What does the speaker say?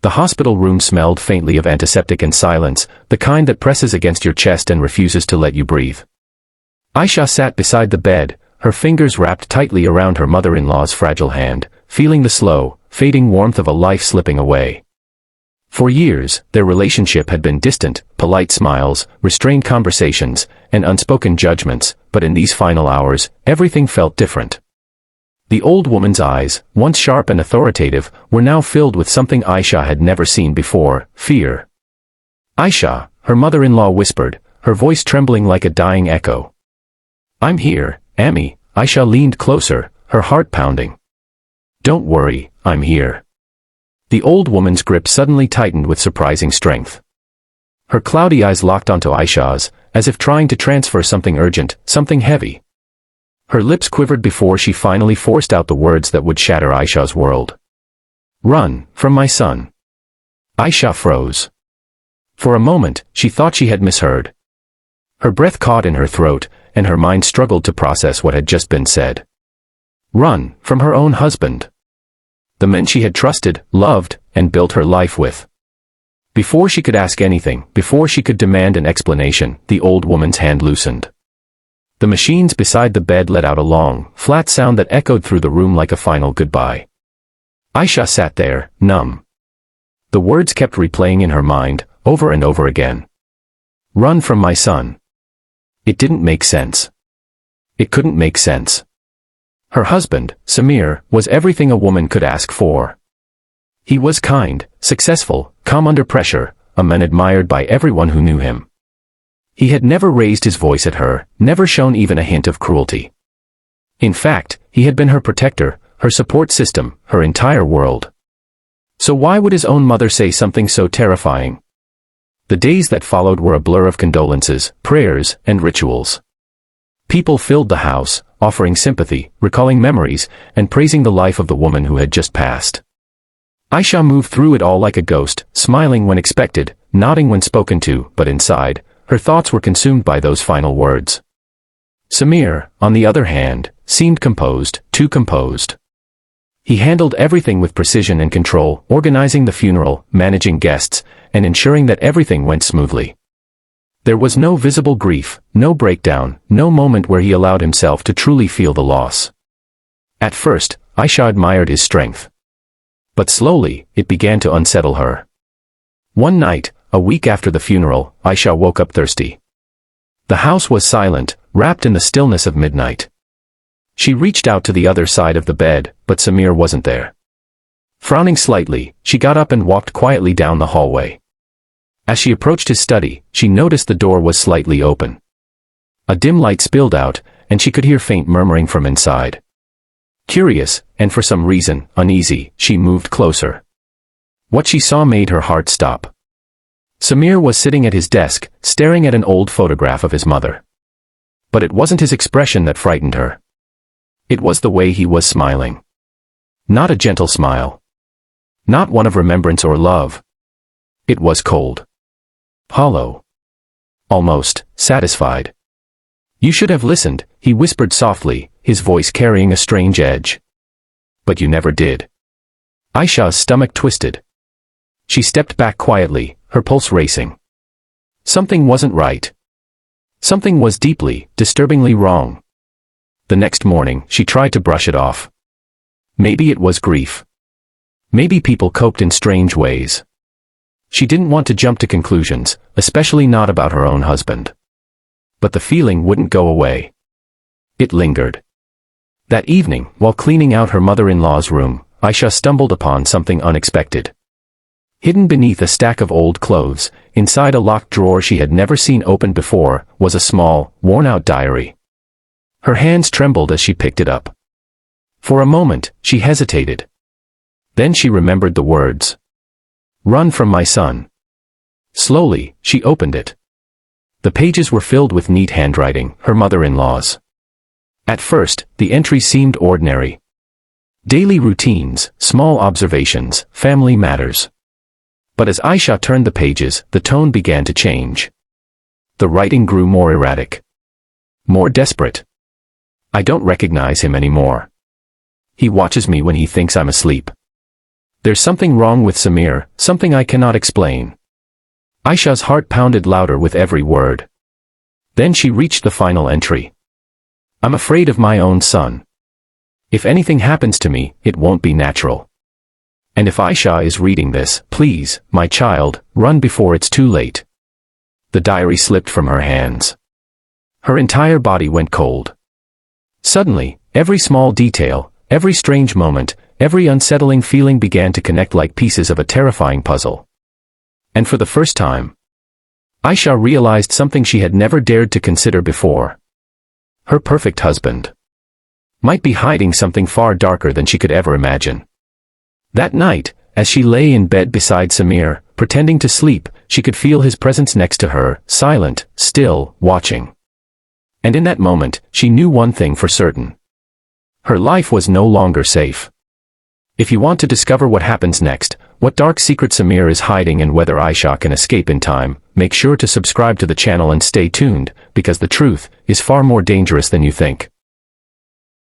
The hospital room smelled faintly of antiseptic and silence, the kind that presses against your chest and refuses to let you breathe. Ayesha sat beside the bed, her fingers wrapped tightly around her mother-in-law's fragile hand, feeling the slow, fading warmth of a life slipping away. For years, their relationship had been distant, polite smiles, restrained conversations, and unspoken judgments, but in these final hours, everything felt different. The old woman's eyes, once sharp and authoritative, were now filled with something Ayesha had never seen before: fear. "Ayesha," her mother-in-law whispered, her voice trembling like a dying echo. "I'm here, Ami." Ayesha leaned closer, her heart pounding. "Don't worry, I'm here." The old woman's grip suddenly tightened with surprising strength. Her cloudy eyes locked onto Ayesha's, as if trying to transfer something urgent, something heavy. Her lips quivered before she finally forced out the words that would shatter Ayesha's world. "Run from my son." Ayesha froze. For a moment, she thought she had misheard. Her breath caught in her throat, and her mind struggled to process what had just been said. Run from her own husband. The men she had trusted, loved, and built her life with. Before she could ask anything, before she could demand an explanation, the old woman's hand loosened. The machines beside the bed let out a long, flat sound that echoed through the room like a final goodbye. Ayesha sat there, numb. The words kept replaying in her mind, over and over again. Run from my son. It didn't make sense. It couldn't make sense. Her husband, Samir, was everything a woman could ask for. He was kind, successful, calm under pressure, a man admired by everyone who knew him. He had never raised his voice at her, never shown even a hint of cruelty. In fact, he had been her protector, her support system, her entire world. So why would his own mother say something so terrifying? The days that followed were a blur of condolences, prayers, and rituals. People filled the house, offering sympathy, recalling memories, and praising the life of the woman who had just passed. Ayesha moved through it all like a ghost, smiling when expected, nodding when spoken to, but inside, her thoughts were consumed by those final words. Samir, on the other hand, seemed composed, too composed. He handled everything with precision and control, organizing the funeral, managing guests, and ensuring that everything went smoothly. There was no visible grief, no breakdown, no moment where he allowed himself to truly feel the loss. At first, Ayesha admired his strength. But slowly, it began to unsettle her. One night, a week after the funeral, Ayesha woke up thirsty. The house was silent, wrapped in the stillness of midnight. She reached out to the other side of the bed, but Samir wasn't there. Frowning slightly, she got up and walked quietly down the hallway. As she approached his study, she noticed the door was slightly open. A dim light spilled out, and she could hear faint murmuring from inside. Curious, and for some reason, uneasy, she moved closer. What she saw made her heart stop. Samir was sitting at his desk, staring at an old photograph of his mother. But it wasn't his expression that frightened her. It was the way he was smiling. Not a gentle smile. Not one of remembrance or love. It was cold. Hollow. Almost satisfied. "You should have listened," he whispered softly, his voice carrying a strange edge. "But you never did." Ayesha's stomach twisted. She stepped back quietly, her pulse racing. Something wasn't right. Something was deeply, disturbingly wrong. The next morning, she tried to brush it off. Maybe it was grief. Maybe people coped in strange ways. She didn't want to jump to conclusions, especially not about her own husband. But the feeling wouldn't go away. It lingered. That evening, while cleaning out her mother-in-law's room, Ayesha stumbled upon something unexpected. Hidden beneath a stack of old clothes, inside a locked drawer she had never seen opened before, was a small, worn-out diary. Her hands trembled as she picked it up. For a moment, she hesitated. Then she remembered the words. "Run from my son." Slowly, she opened it. The pages were filled with neat handwriting, her mother-in-law's. At first, the entries seemed ordinary. Daily routines, small observations, family matters. But as Ayesha turned the pages, the tone began to change. The writing grew more erratic. More desperate. "I don't recognize him anymore. He watches me when he thinks I'm asleep. There's something wrong with Samir, something I cannot explain. Ayesha's heart pounded louder with every word. Then she reached the final entry. I'm afraid of my own son. If anything happens to me, it won't be natural. And if Ayesha is reading this, please, my child, run before it's too late. The diary slipped from her hands. Her entire body went cold. Suddenly, every small detail, every strange moment, every unsettling feeling began to connect like pieces of a terrifying puzzle. And for the first time, Ayesha realized something she had never dared to consider before. Her perfect husband might be hiding something far darker than she could ever imagine. That night, as she lay in bed beside Samir, pretending to sleep, she could feel his presence next to her, silent, still, watching. And in that moment, she knew one thing for certain. Her life was no longer safe. If you want to discover what happens next, what dark secret Samir is hiding and whether Ayesha can escape in time, make sure to subscribe to the channel and stay tuned, because the truth is far more dangerous than you think.